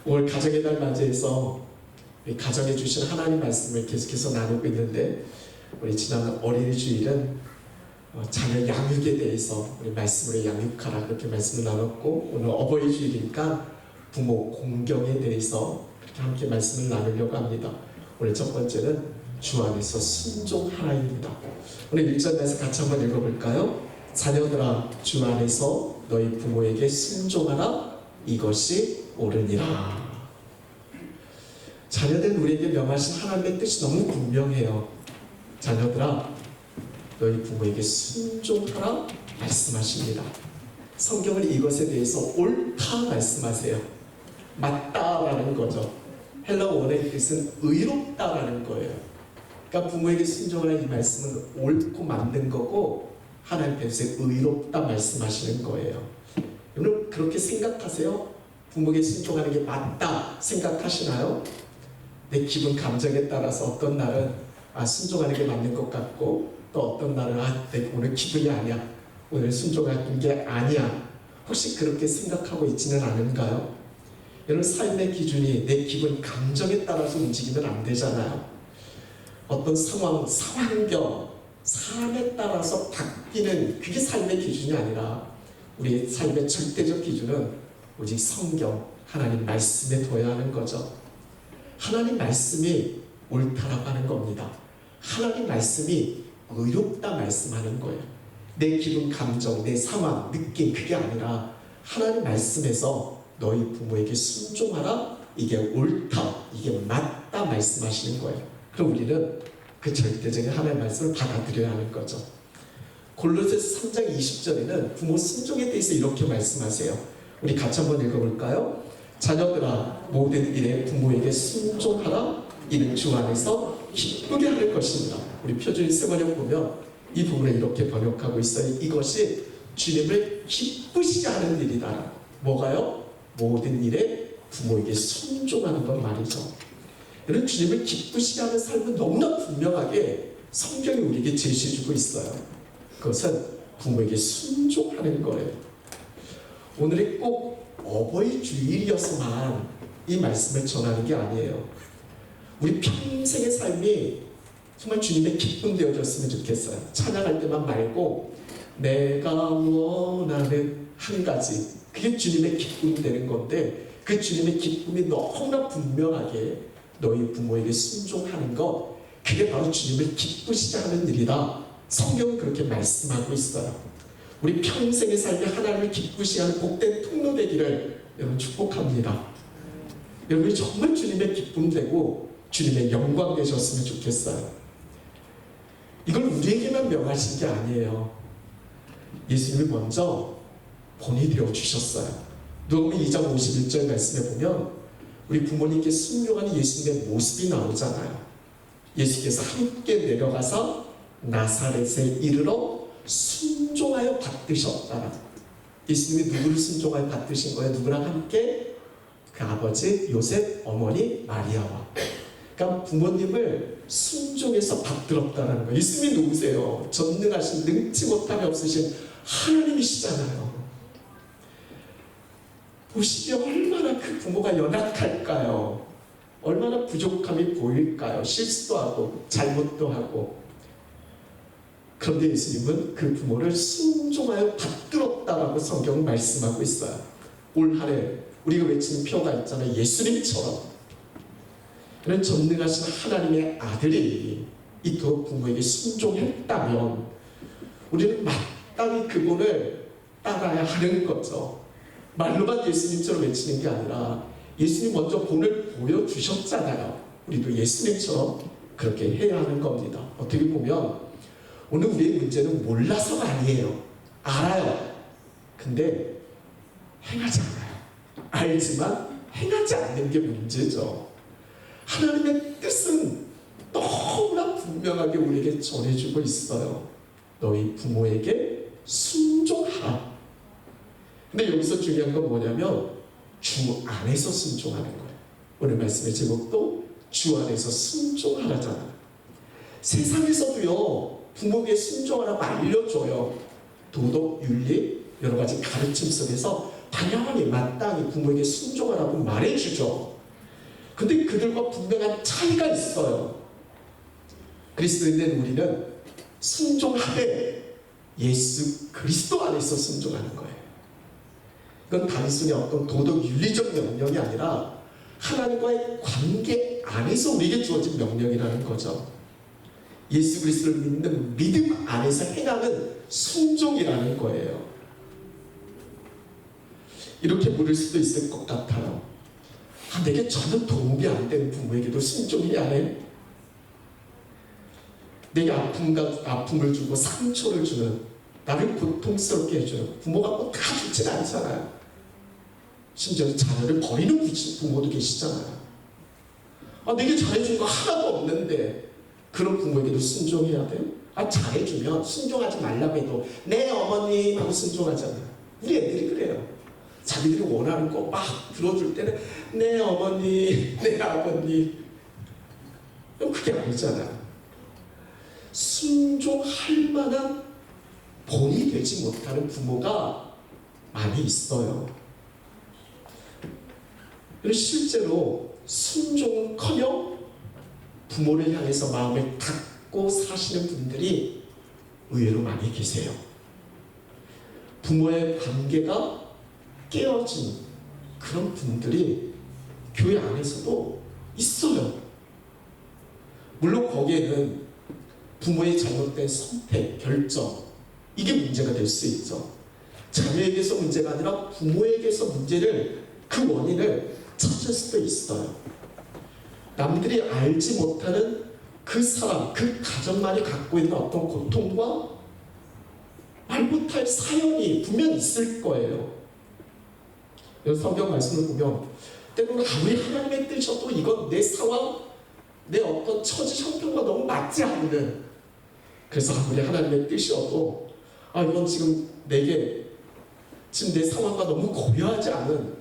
오늘 가정의 날 맞이해서 가정에 주신 하나님 말씀을 계속해서 나누고 있는데, 우리 지난 어린이 주일은 자녀 양육에 대해서 우리 말씀으로 양육하라 그렇게 말씀을 나눴고, 오늘 어버이 주일이니까 부모 공경에 대해서 그렇게 함께 말씀을 나누려고 합니다. 오늘 첫 번째는 주 안에서 순종하라입니다. 오늘 1절에서 같이 한번 읽어볼까요? 자녀들아, 주 안에서 너희 부모에게 순종하라. 이것이 옳으니라. 자녀된 우리에게 명하신 하나님의 뜻이 너무 분명해요. 자녀들아, 너희 부모에게 순종하라 말씀하십니다. 성경은 이것에 대해서 옳다 말씀하세요. 맞다라는 거죠. 헬라 원어의 뜻은 의롭다라는 거예요. 그러니까 부모에게 순종하라 이 말씀은 옳고 맞는 거고, 하나님께서 의롭다 말씀하시는 거예요. 여러분 그렇게 생각하세요? 부모에게 순종하는 게 맞다 생각하시나요? 내 기분 감정에 따라서 어떤 날은 순종하는 게 맞는 것 같고, 또 어떤 날은 내 오늘 기분이 아니야, 오늘 순종하는 게 아니야, 혹시 그렇게 생각하고 있지는 않은가요? 여러분 삶의 기준이 내 기분 감정에 따라서 움직이면 안 되잖아요. 어떤 상황, 상환경, 사람에 따라서 바뀌는 그게 삶의 기준이 아니라 우리의 삶의 절대적 기준은 오직 성경, 하나님 말씀에 둬야 하는 거죠. 하나님 말씀이 옳다라고 하는 겁니다. 하나님 말씀이 의롭다 말씀하는 거예요. 내 기분, 감정, 내 상황, 느낌 그게 아니라 하나님 말씀에서 너희 부모에게 순종하라, 이게 옳다, 이게 맞다 말씀하시는 거예요. 그럼 우리는 그 절대적인 하나님의 말씀을 받아들여야 하는 거죠. 골로새서 3장 20절에는 부모 순종에 대해서 이렇게 말씀하세요. 우리 같이 한번 읽어볼까요? 자녀들아, 모든 일에 부모에게 순종하라. 이는 주 안에서 기쁘게 할 것입니다. 우리 표준이 세번역 보면 이 부분을 이렇게 번역하고 있어요. 이것이 주님을 기쁘시게 하는 일이다. 뭐가요? 모든 일에 부모에게 순종하는 것 말이죠. 이런 주님을 기쁘시게 하는 삶은 너무나 분명하게 성경이 우리에게 제시해주고 있어요. 그것은 부모에게 순종하는 거예요. 오늘이 꼭 어버이 주일이어서만 이 말씀을 전하는 게 아니에요. 우리 평생의 삶이 정말 주님의 기쁨 되어졌으면 좋겠어요. 찬양할 때만 말고 내가 원하는 한 가지, 그게 주님의 기쁨이 되는 건데, 그 주님의 기쁨이 너무나 분명하게 너희 부모에게 순종하는 것, 그게 바로 주님을 기쁘시게 하는 일이다. 성경은 그렇게 말씀하고 있어요. 우리 평생의 삶에 하나님을 기쁘시게 하는 복된 통로 되기를 여러분 축복합니다. 여러분이 정말 주님의 기쁨 되고 주님의 영광 되셨으면 좋겠어요. 이걸 우리에게만 명하신 게 아니에요. 예수님이 먼저 본이 되어 주셨어요. 누가복음 2장 51절 말씀에 보면 우리 부모님께 순종하는 예수님의 모습이 나오잖아요. 예수께서 함께 내려가서 나사렛에 이르러 순종하여 받드셨다. 예수님이 누구를 순종하여 받드신 거예요? 누구랑 함께? 그 아버지 요셉, 어머니 마리아와. 그러니까 부모님을 순종해서 받들었다는 거예요. 예수님이 누구세요? 전능하신, 능치 못함이 없으신 하나님이시잖아요. 보시기에 얼마나 그 부모가 연약할까요? 얼마나 부족함이 보일까요? 실수도 하고 잘못도 하고. 그런데 예수님은 그 부모를 순종하여 받들었다라고 성경은 말씀하고 있어요. 올 한 해 우리가 외치는 표가 있잖아요. 예수님처럼 그런 전능하신 하나님의 아들이 이 두 부모에게 순종했다면 우리는 마땅히 그분을 따라야 하는 거죠. 말로만 예수님처럼 외치는 게 아니라 예수님 먼저 본을 보여주셨잖아요. 우리도 예수님처럼 그렇게 해야 하는 겁니다. 어떻게 보면 오늘 우리의 문제는 몰라서가 아니에요. 알아요. 근데 행하지 않아요. 알지만 행하지 않는 게 문제죠. 하나님의 뜻은 너무나 분명하게 우리에게 전해주고 있어요. 너희 부모에게 순종하라. 근데 여기서 중요한 건 뭐냐면 주 안에서 순종하는 거예요. 오늘 말씀의 제목도 주 안에서 순종하라잖아요. 세상에서도요 부모에게 순종하라고 알려줘요. 도덕, 윤리, 여러 가지 가르침 속에서 당연히 마땅히 부모에게 순종하라고 말해주죠. 근데 그들과 분명한 차이가 있어요. 그리스도인된 우리는 순종하되 예수 그리스도 안에서 순종하는 거예요. 이건 단순히 어떤 도덕 윤리적 명령이 아니라 하나님과의 관계 안에서 우리에게 주어진 명령이라는 거죠. 예수 그리스도를 믿는 믿음 안에서 행하는 순종이라는 거예요. 이렇게 물을 수도 있을 것 같아요. 내게 전혀 도움이 안 되는 부모에게도 순종이 안 해? 내게 아픔을 주고 상처를 주는, 나를 고통스럽게 해주는 부모가 뭐 다 좋지는 않잖아요. 심지어 자녀를 버리는 부모도 계시잖아요. 내게 잘해준 거 하나도 없는데 그런 부모에게도 순종해야 돼요? 잘해주면 순종하지 말라고 해도 네 어머님 하고 순종하잖아요. 우리 애들이 그래요. 자기들이 원하는 거 막 들어줄 때는 네 어머니, 네 아버님. 그게 아니잖아요. 순종할 만한 본이 되지 못하는 부모가 많이 있어요. 실제로 순종은커녕 부모를 향해서 마음을 닫고 사시는 분들이 의외로 많이 계세요. 부모의 관계가 깨어진 그런 분들이 교회 안에서도 있어요. 물론 거기에는 부모의 잘못된 선택, 결정, 이게 문제가 될 수 있죠. 자녀에게서 문제가 아니라 부모에게서 문제를, 그 원인을 찾을 수도 있어요. 남들이 알지 못하는 그 사람, 그 가정만이 갖고 있는 어떤 고통과 말 못할 사연이 분명 있을 거예요. 성경 말씀을 보면 때로는 아무리 하나님의 뜻이어도 이건 내 상황, 내 어떤 처지 형편과 너무 맞지 않는, 그래서 아무리 하나님의 뜻이어도 이건 지금 내게 지금 내 상황과 너무 고려하지 않은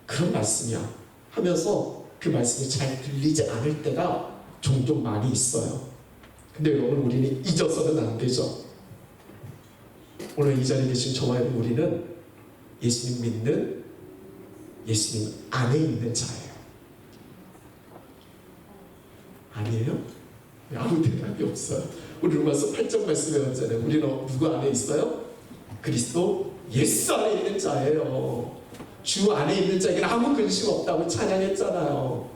그런 말씀이야 하면서 그 말씀이 잘 들리지 않을 때가 종종 많이 있어요. 근데 여러분, 우리는 잊어서는 안 되죠. 오늘 이 자리에 계신 저와 우리는 예수님 믿는, 예수님 안에 있는 자예요. 아니에요? 아무 대답이 없어요. 우리 로마서 8장 말씀 외웠잖아요. 우리는 누구 안에 있어요? 그리스도 예수 안에 있는 자예요. 주 안에 있는 자에게는 아무 근심 없다고 찬양했잖아요.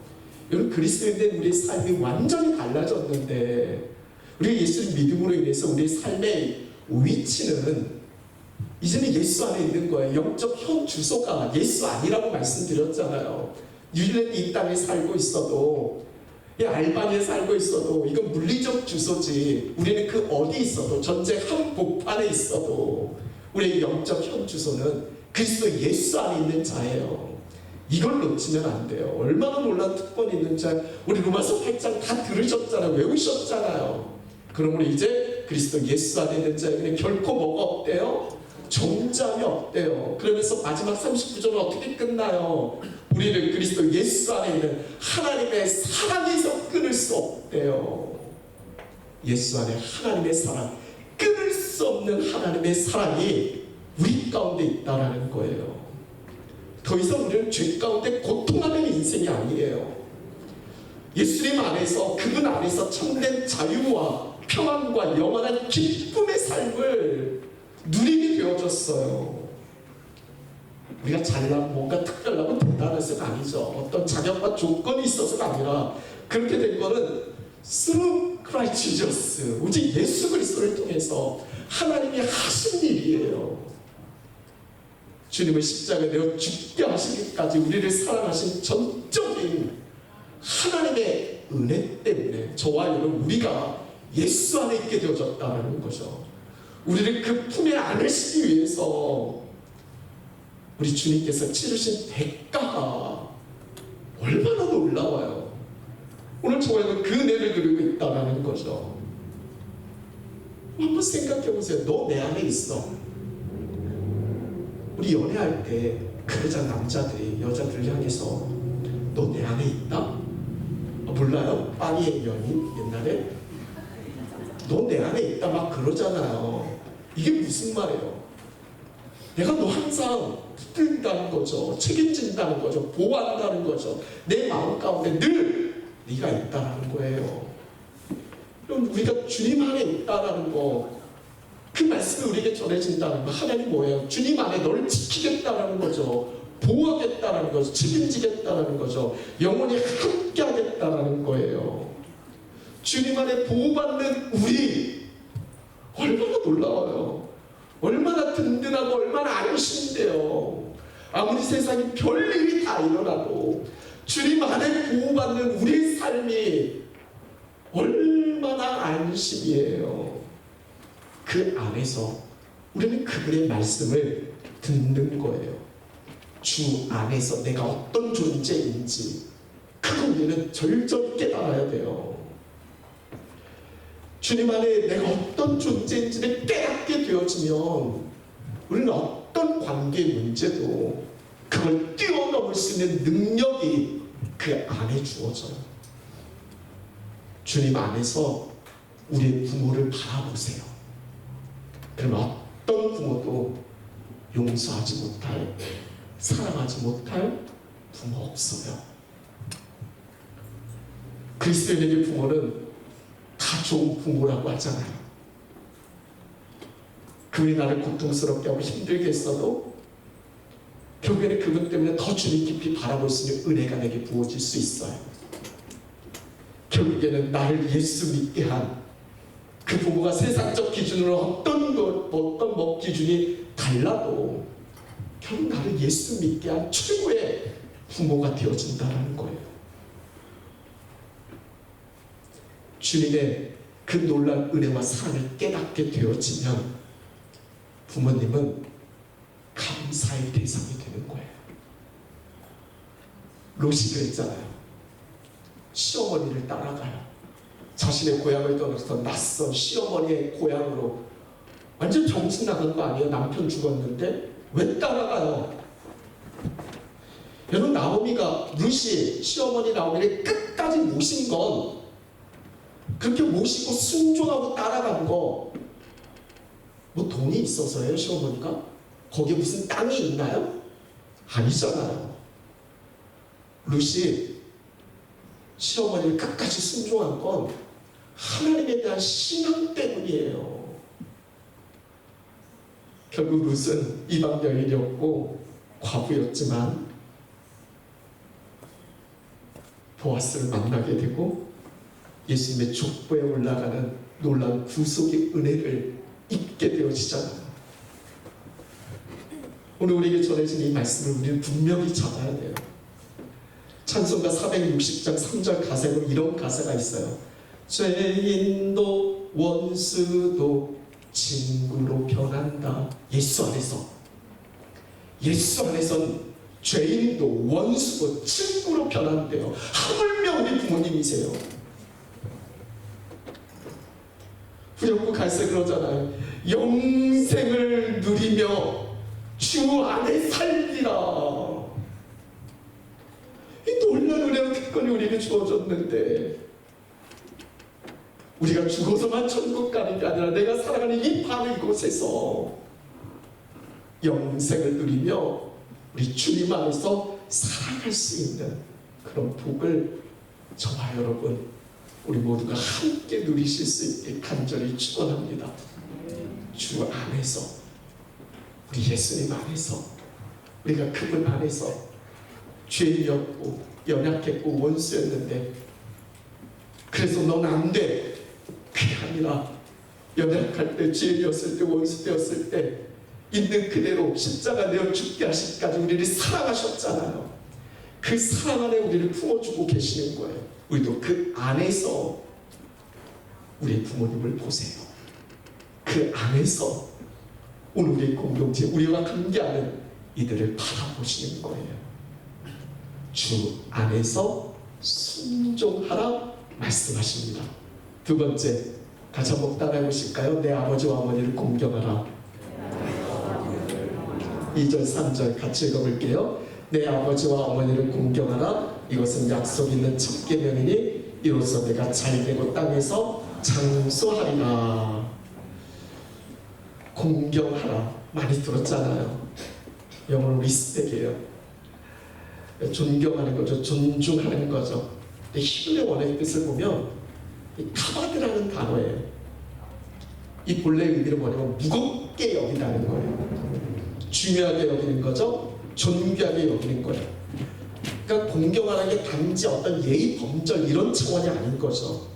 여러분, 그리스도인된 우리의 삶이 완전히 달라졌는데, 우리 예수를 믿음으로 인해서 우리의 삶의 위치는 이제는 예수 안에 있는 거예요. 영적 현 주소가 예수 아니라고 말씀드렸잖아요. 뉴질랜드 이 땅에 살고 있어도, 알바니아에 살고 있어도 이건 물리적 주소지, 우리는 그 어디 있어도, 전쟁 한복판에 있어도 우리의 영적 현 주소는 그리스도 예수 안에 있는 자예요. 이걸 놓치면 안 돼요. 얼마나 놀라운 특권이 있는 자. 우리 로마서 8장 다 들으셨잖아요. 외우셨잖아요. 그럼 우리 이제 그리스도 예수 안에 있는 자에게는 결코 뭐가 없대요? 종장이 없대요. 그러면서 마지막 39절은 어떻게 끝나요? 우리를 그리스도 예수 안에 있는 하나님의 사랑에서 끊을 수 없대요. 예수 안에 하나님의 사랑, 끊을 수 없는 하나님의 사랑이 우리 가운데 있다라는 거예요. 더 이상 우리는 죄 가운데 고통하는 인생이 아니에요. 예수님 안에서, 그분 안에서 참된 자유와 평안과 영원한 기쁨의 삶을 누리게 되어졌어요. 우리가 잘나고 뭔가 특별하고 대단해서가 아니죠. 어떤 자격과 조건이 있어서가 아니라, 그렇게 된 거는 through Christ Jesus, 오직 예수 그리스도를 통해서 하나님이 하신 일이에요. 주님을 십자가에 내어 죽게 하시기까지 우리를 사랑하신 전적인 하나님의 은혜 때문에 저와 여러분, 우리가 예수 안에 있게 되어졌다는 거죠. 우리를 그 품에 안으시기 위해서 우리 주님께서 치르신 대가가 얼마나 놀라워요. 오늘 저와 여러분, 그 은혜를 누리고 있다는 거죠. 한번 생각해 보세요. 너 내 안에 있어. 우리 연애할 때 그러자, 남자들이 여자들을 향해서 너 내 안에 있다? 몰라요? 파리의 연인 옛날에 너 내 안에 있다 막 그러잖아요. 이게 무슨 말이에요? 내가 너 항상 붙든다는 거죠. 책임진다는 거죠. 보호한다는 거죠. 내 마음 가운데 늘 네가 있다라는 거예요. 그럼 우리가 주님 안에 있다라는 거, 그 말씀이 우리에게 전해진다는 거, 하나님 뭐예요? 주님 안에 너를 지키겠다라는 거죠. 보호하겠다라는 거죠. 책임지겠다라는 거죠. 영원히 함께하겠다라는 거예요. 주님 안에 보호받는 우리 얼마나 놀라워요. 얼마나 든든하고 얼마나 안심인데요. 아무리 세상에 별일이 다 일어나도 주님 안에 보호받는 우리의 삶이 얼마나 안심이에요. 그 안에서 우리는 그분의 말씀을 듣는 거예요. 주 안에서 내가 어떤 존재인지 그거 우리는 절절히 깨달아야 돼요. 주님 안에 내가 어떤 존재인지를 깨닫게 되어지면 우리는 어떤 관계 문제도 그걸 뛰어넘을 수 있는 능력이 그 안에 주어져요. 주님 안에서 우리의 부모를 바라보세요. 그러면 어떤 부모도 용서하지 못할, 사랑하지 못할 부모 없어요. 그리스도인에게 부모는 다 좋은 부모라고 하잖아요. 그분이 나를 고통스럽게 하고 힘들게 했어도 결국에는 그분 때문에 더 주님 깊이 바라볼 수 있는 은혜가 내게 부어질 수 있어요. 결국에는 나를 예수 믿게 한 그 부모가 세상적 기준으로 어떤 기준이 달라도 결국 나를 예수 믿게 한 최고의 부모가 되어진다는 거예요. 주님의 그 놀라운 은혜와 사랑을 깨닫게 되어지면 부모님은 감사의 대상이 되는 거예요. 롯이 그랬잖아요. 시어머니를 따라가요. 자신의 고향을 떠나서 낯선 시어머니의 고향으로. 완전 정신 나간 거 아니에요? 남편 죽었는데 왜 따라가요? 여러분, 나오미가 룻이 시어머니 나오미를 끝까지 모신 건, 그렇게 모시고 순종하고 따라간 거, 뭐 돈이 있어서예요? 시어머니가? 거기에 무슨 땅이 있나요? 아니잖아요. 룻이 시어머니를 끝까지 순종한 건 하나님에 대한 신앙 때문이에요. 결국 룻은 이방 여인이었고 과부였지만 보아스를 만나게 되고 예수님의 족보에 올라가는 놀라운 구속의 은혜를 입게 되어지잖아요. 오늘 우리에게 전해진 이 말씀을 우리는 분명히 잡아야 돼요. 찬송가 460장 3절 가사로 이런 가사가 있어요. 죄인도 원수도 친구로 변한다. 예수 안에서, 예수 안에선 죄인도 원수도 친구로 변한대요. 하물며 우리 부모님이세요. 후렴구 갈새 그러잖아요. 영생을 누리며 주 안에 살리라. 이 놀라운 은혜와 특권이 우리에게 주어졌는데, 우리가 죽어서만 천국 가는 게 아니라 내가 살아가는 이 밤 이곳에서 영생을 누리며 우리 주님 안에서 살아갈 수 있는 그런 복을 저와 여러분, 우리 모두가 함께 누리실 수 있게 간절히 축원합니다. 주 안에서, 우리 예수님 안에서, 우리가 그분 안에서 죄인이었고 연약했고 원수였는데, 그래서 넌 안 돼, 그게 아니라 연약할 때, 죄인이었을 때, 원수 되었을 때 있는 그대로 십자가 내어 죽게 하시기까지 우리를 사랑하셨잖아요. 그 사랑 안에 우리를 품어주고 계시는 거예요. 우리도 그 안에서 우리 부모님을 보세요. 그 안에서 오늘 우리 공동체, 우리와 함께하는 이들을 바라보시는 거예요. 주 안에서 순종하라 말씀하십니다. 두 번째, 같이 한번 따라해 보실까요? 내 아버지와 어머니를 공경하라. 2절 3절 같이 읽어볼게요. 내 아버지와 어머니를 공경하라. 이것은 약속 있는 첫 계명이니 이로써 내가 잘되고 땅에서 장수하리라. 공경하라, 많이 들었잖아요. 영어로 리스펙이에요. 존경하는 거죠. 존중하는 거죠. 근데 히브리 원어의 뜻을 보면 이 카바드라는 단어예요. 이 본래 의미는 뭐냐면 무겁게 여기다는 거예요. 중요하게 여기는 거죠. 존귀하게 여기는 거예요. 그러니까 공경하는 게 단지 어떤 예의 범절 이런 차원이 아닌 거죠.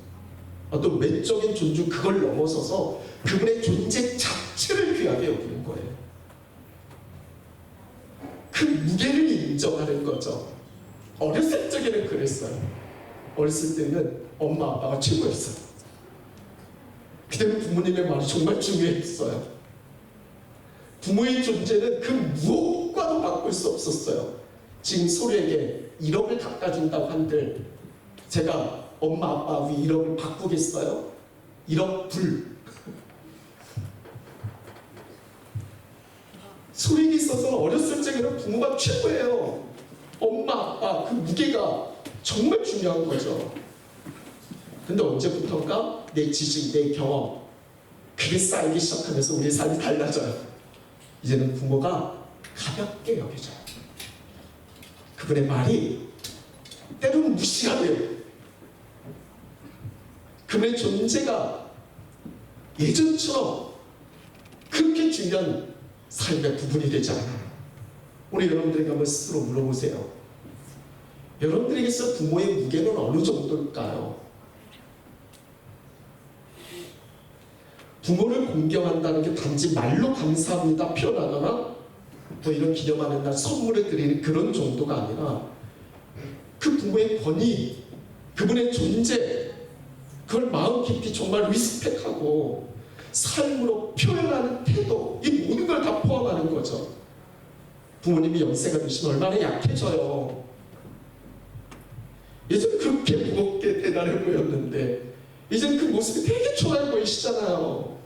어떤 외적인 존중 그걸 넘어서서 그분의 존재 자체를 귀하게 여기는 거예요. 그 무게를 인정하는 거죠. 어렸을 적에는 그랬어요. 어렸을 때는 엄마 아빠가 최고였어요. 그때는 부모님의 말이 정말 중요했어요. 부모의 존재는 그 무엇과도 바꿀 수 없었어요. 지금 소리에게 1억을 깎아준다고 한들 제가 엄마 아빠 위 1억을 바꾸겠어요? 1억 불. 소리에 있어서 어렸을 적에는 부모가 최고예요. 엄마 아빠 그 무게가 정말 중요한 거죠. 근데 언제부턴가 내 지식, 내 경험 그게 쌓이기 시작하면서 우리의 삶이 달라져요. 이제는 부모가 가볍게 여겨져요. 그분의 말이 때로는 무시가 돼요. 그분의 존재가 예전처럼 그렇게 중요한 삶의 부분이 되지 않아요. 오늘 여러분들에게 한번 스스로 물어보세요. 여러분들에게서 부모의 무게는 어느 정도일까요? 부모를 공경한다는 게 단지 말로 감사합니다 표현하거나 또 이런 기념하는 날 선물을 드리는 그런 정도가 아니라 그 부모의 권위, 그분의 존재 그걸 마음 깊이 정말 리스펙하고 삶으로 표현하는 태도 이 모든 걸 다 포함하는 거죠. 부모님이 연세가 드시면 얼마나 약해져요. 예전에 그렇게 무겁게 대단해 보였는데 이제는 그 모습이 되게 초라해 보이시잖아요.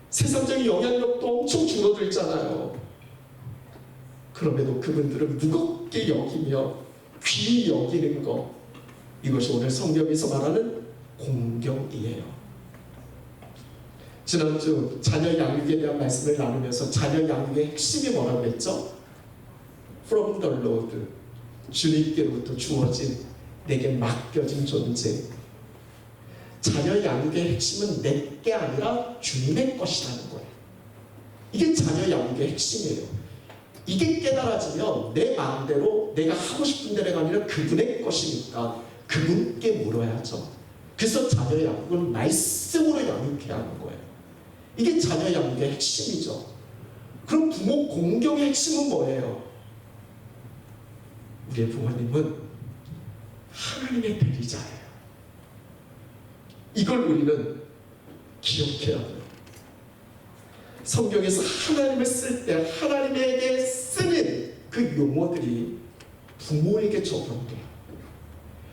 세상적인 영향력도 엄청 줄어들잖아요. 그럼에도 그분들을 무겁게 여기며 귀히 여기는 것, 이것이 오늘 성경에서 말하는 공경이에요. 지난주 자녀 양육에 대한 말씀을 나누면서 자녀 양육의 핵심이 뭐라고 했죠? From the Lord, 주님께로부터 주어진 내게 맡겨진 존재. 자녀 양육의 핵심은 내게 아니라 주님의 것이라는 거예요. 이게 자녀 양육의 핵심이에요. 이게 깨달아지면 내 마음대로 내가 하고 싶은 대로가 아니라 그분의 것이니까 그분께 물어야죠. 그래서 자녀 양육은 말씀으로 양육해야 하는 거예요. 이게 자녀 양육의 핵심이죠. 그럼 부모 공경의 핵심은 뭐예요? 우리의 부모님은 하나님의 대리자예요. 이걸 우리는 기억해야 돼요. 성경에서 하나님을 쓸 때 하나님에게 쓰는 그 용어들이 부모에게 적용돼요.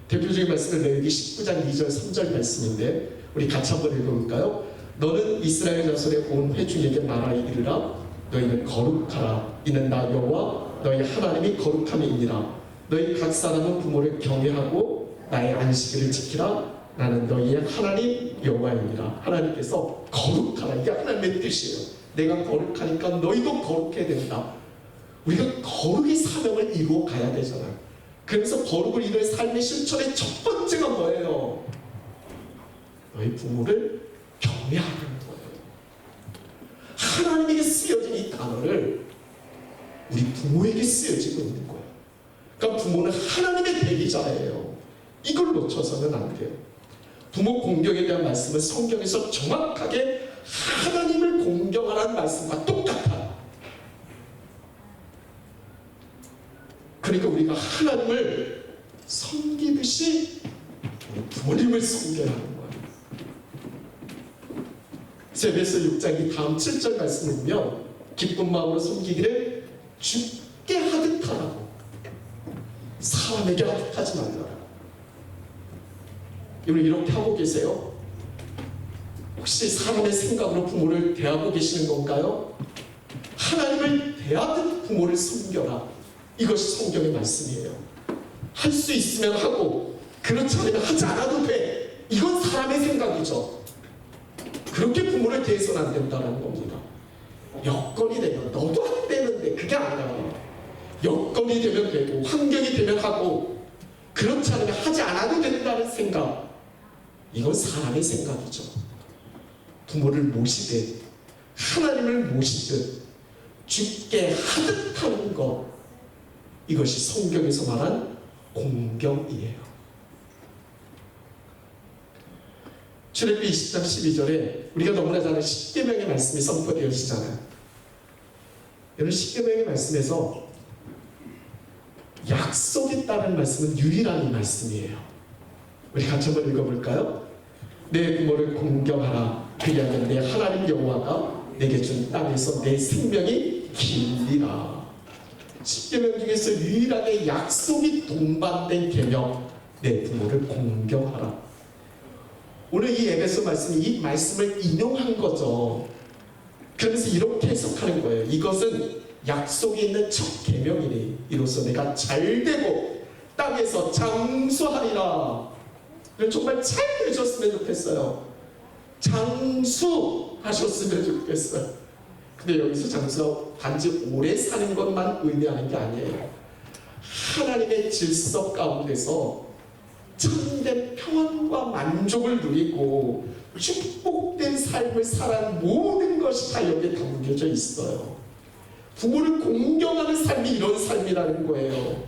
대표적인 말씀은 레위기 19장 2절 3절 말씀인데 우리 같이 한번 읽어볼까요? 너는 이스라엘 자손의 온 회중에게 말하여 이르라. 너희는 거룩하라. 이는 나 여호와 너희 하나님이 거룩함이니라. 너희 각 사람은 부모를 경외하고 나의 안식일을 지키라. 나는 너희의 하나님 여호와이니라. 하나님께서 거룩하라. 이게 하나님의 뜻이에요. 내가 거룩하니까 너희도 거룩해야 된다. 우리가 거룩의 사명을 이루어 가야 되잖아요. 그래서 거룩을 이루는 삶의 실천의 첫 번째가 뭐예요? 너희 부모를 경외하는 거예요. 하나님에게 쓰여진 이 단어를 우리 부모에게 쓰여지고 있는 거예요. 그러니까 부모는 하나님의 대리자예요. 이걸 놓쳐서는 안 돼요. 부모 공경에 대한 말씀은 성경에서 정확하게 하나님을 공경하라는 말씀과 똑같아요. 그러니까 우리가 하나님을 섬기듯이 부모님을 섬겨야 하는 거예요. 에베소 6장 이 다음 7절 말씀을 보면 기쁜 마음으로 섬기기를 주께 하듯 하라고, 사람에게 하듯 하지 말라. 여러분 이렇게 하고 계세요? 혹시 사람의 생각으로 부모를 대하고 계시는 건가요? 하나님을 대하듯 부모를 섬겨라. 이것이 성경의 말씀이에요. 할 수 있으면 하고 그렇지 않으면 하지 않아도 돼. 이건 사람의 생각이죠. 그렇게 부모를 대해서는 안 된다는 겁니다. 여건이 되면 너도 안 되는 되는데 그게 아니라 여건이 되면 되고 환경이 되면 하고 그렇지 않으면 하지 않아도 된다는 생각, 이건 사람의 생각이죠. 부모를 모시듯 하나님을 모시듯 죽게 하듯 하는 것, 이것이 성경에서 말한 공경이에요. 출애굽기 20장 12절에 우리가 너무나 잘 아는 십계명의 말씀이 선포되어지잖아요. 여러분, 십계명의 말씀에서 약속이 있다는 말씀은 유일한 이 말씀이에요. 우리 같이 한번 읽어볼까요? 내 부모를 공경하라. 그리하면 내 하나님 여호와가 내게 준 땅에서 내 생명이 길리라. 십계명 중에서 유일하게 약속이 동반된 계명, 내 부모를 공경하라. 오늘 이 에베소 말씀이 이 말씀을 인용한 거죠. 그래서 이렇게 해석하는 거예요. 이것은 약속이 있는 첫 계명이니 이로써 내가 잘되고 땅에서 장수하리라. 정말 잘 되셨으면 좋겠어요. 장수하셨으면 좋겠어요. 근데 여기서 장수가 단지 오래 사는 것만 의미하는 게 아니에요. 하나님의 질서 가운데서 참된 평안과 만족을 누리고 축복된 삶을 살아가는 모든 것이 다 여기에 담겨져 있어요. 부모를 공경하는 삶이 이런 삶이라는 거예요.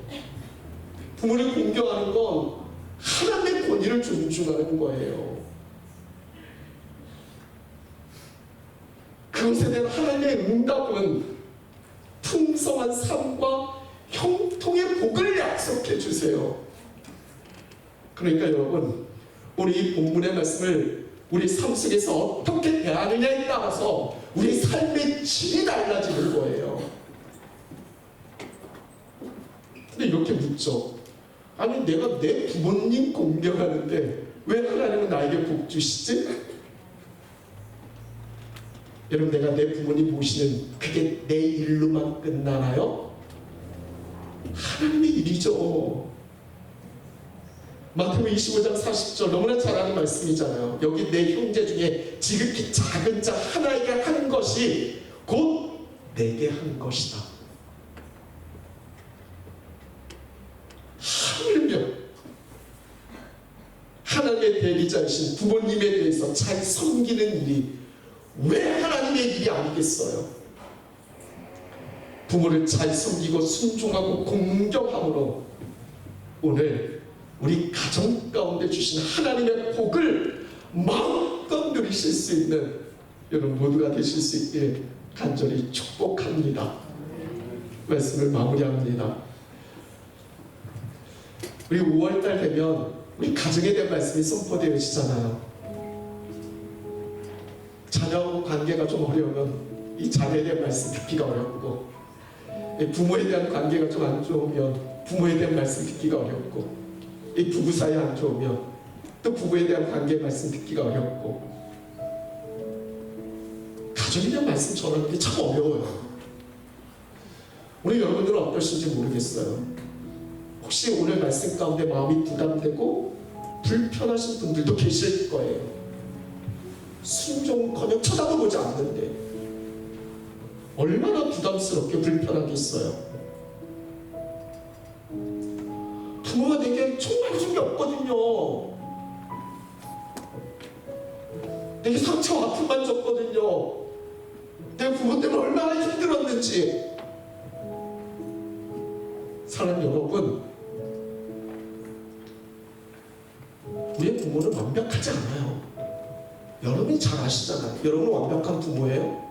부모를 공경하는 건 하나님의 권위를 존중하는 거예요. 그것에 대한 하나님의 응답은 풍성한 삶과 형통의 복을 약속해 주세요. 그러니까 여러분, 우리 이 본문의 말씀을 우리 삶 속에서 어떻게 대하느냐에 따라서 우리 삶의 질이 달라지는 거예요. 근데 이렇게 묻죠. 아니, 내가 내 부모님 공경하는데 왜 하나님은 나에게 복 주시지? 여러분, 내가 내 부모님 모시는 그게 내 일로만 끝나나요? 하나님의 일이죠. 마태복음 25장 40절 너무나 잘 아는 말씀이잖아요. 여기 내 형제 중에 지극히 작은 자 하나에게 한 것이 곧 내게 한 것이다. 하물며 하나님의 대리자이신 부모님에 대해서 잘 섬기는 일이 왜 하나님의 일이 아니겠어요? 부모를 잘 섬기고 순종하고 공경함으로 오늘 우리 가정 가운데 주신 하나님의 복을 마음껏 누리실 수 있는 여러분 모두가 되실 수 있게 간절히 축복합니다. 말씀을 마무리합니다. 우리 5월달 되면 우리 가정에 대한 말씀이 선포되어지잖아요. 자녀하고 관계가 좀 어려우면 이 자녀에 대한 말씀 듣기가 어렵고, 부모에 대한 관계가 좀 안 좋으면 부모에 대한 말씀 듣기가 어렵고, 이 부부 사이 안 좋으면 또 부부에 대한 관계 말씀 듣기가 어렵고, 가족에 대한 말씀 전하는 게 참 어려워요. 오늘 여러분들은 어떠신지 모르겠어요. 혹시 오늘 말씀 가운데 마음이 부담되고 불편하신 분들도 계실 거예요. 순종커녕 쳐다도 보지 않는데 얼마나 부담스럽게 불편하겠어요. 부모가 내게 정말 해준 게 없거든요. 내게 상처와 아픔만 줬거든요. 내가 부모 때문에 얼마나 힘들었는지. 사랑하는 여러분, 우리의 부모는 완벽하지 않아요. 여러분이 잘 아시잖아요. 여러분은 완벽한 부모예요.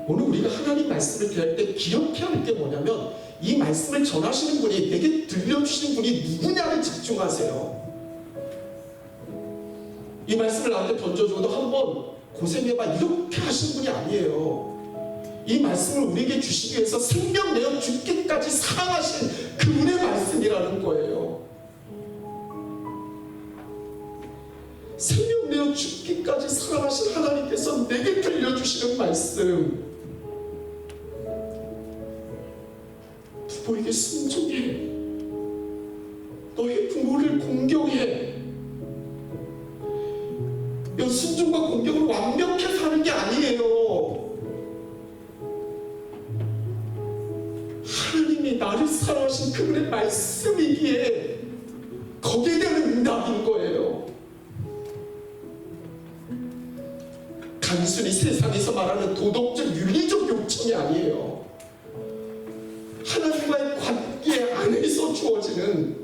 오늘 우리가 하나님 말씀을 대할 때 기억해야 할 게 뭐냐면, 이 말씀을 전하시는 분이, 내게 들려주시는 분이 누구냐를 집중하세요. 이 말씀을 나한테 던져주고도 한번 고생해봐 이렇게 하신 분이 아니에요. 이 말씀을 우리에게 주시기 위해서 생명 내어 죽기까지 사랑하신 그분의 말씀이라는 거예요. 생명 내어 죽기까지 사랑하신 하나님께서 내게 들려주시는 말씀, 부모에게 순종해. 너의 부모를 공경해. 이 순종과 공경을 완벽히 사는 게 아니에요. 그분의 말씀이기에 거기에 대한 응답인 거예요. 단순히 세상에서 말하는 도덕적 윤리적 요청이 아니에요. 하나님과의 관계 안에서 주어지는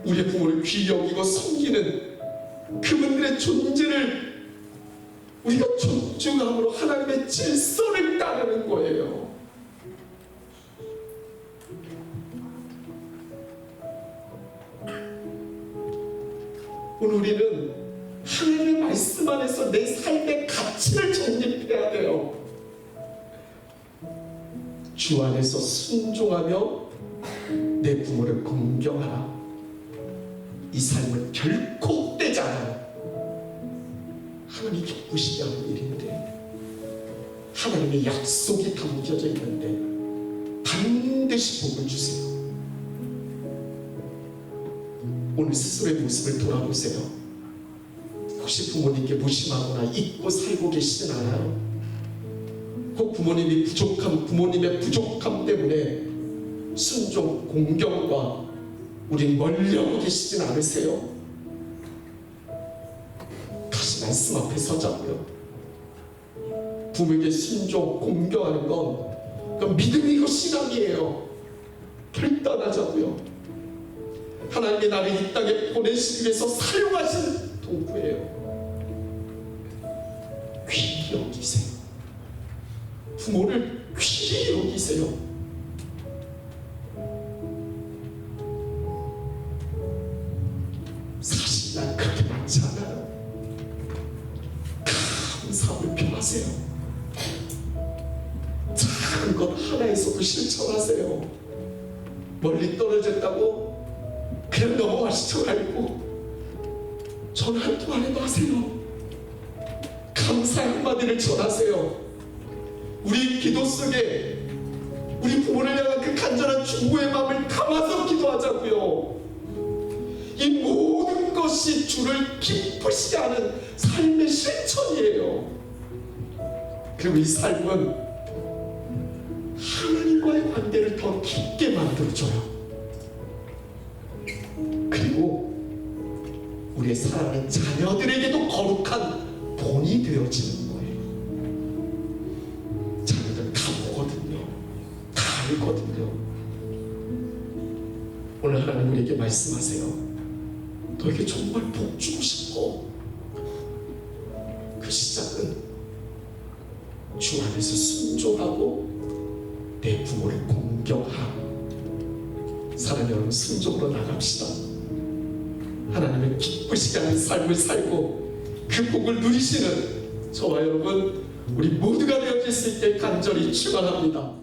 우리의 부모를 귀히 여기고 섬기는 그분들의 존재를 우리가 존중함으로 하나님의 질서를 따르는 거예요. 오늘 우리는 하나님의 말씀 안에서 내 삶의 가치를 정립해야 돼요. 주 안에서 순종하며 내 부모를 공경하라. 이 삶은 결코 헛되지 않아요. 하나님이 기쁘시게 하는 일인데, 하나님의 약속이 담겨져 있는데 반드시 복을 주세요. 오늘 스스로의 모습을 돌아보세요. 혹시 부모님께 무심하거나 잊고 살고 계시진 않아요? 혹 부모님의 부족함 때문에 순종, 공경과 우린 멀리하고 계시진 않으세요? 다시 말씀 앞에 서자고요. 부모에게 순종, 공경하는 건 그건 믿음이고 신앙이에요. 결단하자고요. 하나님이 나를 이 땅에 보내시기 위해서 사용하신 도구예요. 귀히 여기세요. 부모를 귀히 여기세요. 사실 난 그렇게 많지 않아요. 감사함을 표하세요. 작은 것 하나에서도 실천하세요. 멀리 떨어졌다고 그냥 넘어가시지 말고 전화 한 통 안 해도 하세요. 감사의 한마디를 전하세요. 우리 기도 속에 우리 부모를 향한 그 간절한 중보의 마음을 담아서 기도하자고요. 이 모든 것이 주를 기쁘시게 하는 삶의 실천이에요. 그리고 이 삶은 하나님과의 관계를 더 깊게 만들어줘요. 그리고 우리의 사랑하는 자녀들에게도 거룩한 본이 되어지는 거예요. 자녀들 다 보거든요. 다 알거든요. 오늘 하나님 우리에게 말씀하세요. 너에게 정말 복 주고 싶어. 그 시작은 주 안에서 순종하고 내 부모를 공경하라. 사랑하는 여러분, 순종으로 나갑시다. 하나님의 기쁘시게 하는 삶을 살고 그 복을 누리시는 저와 여러분 우리 모두가 되어질 수 있게 간절히 축원합니다.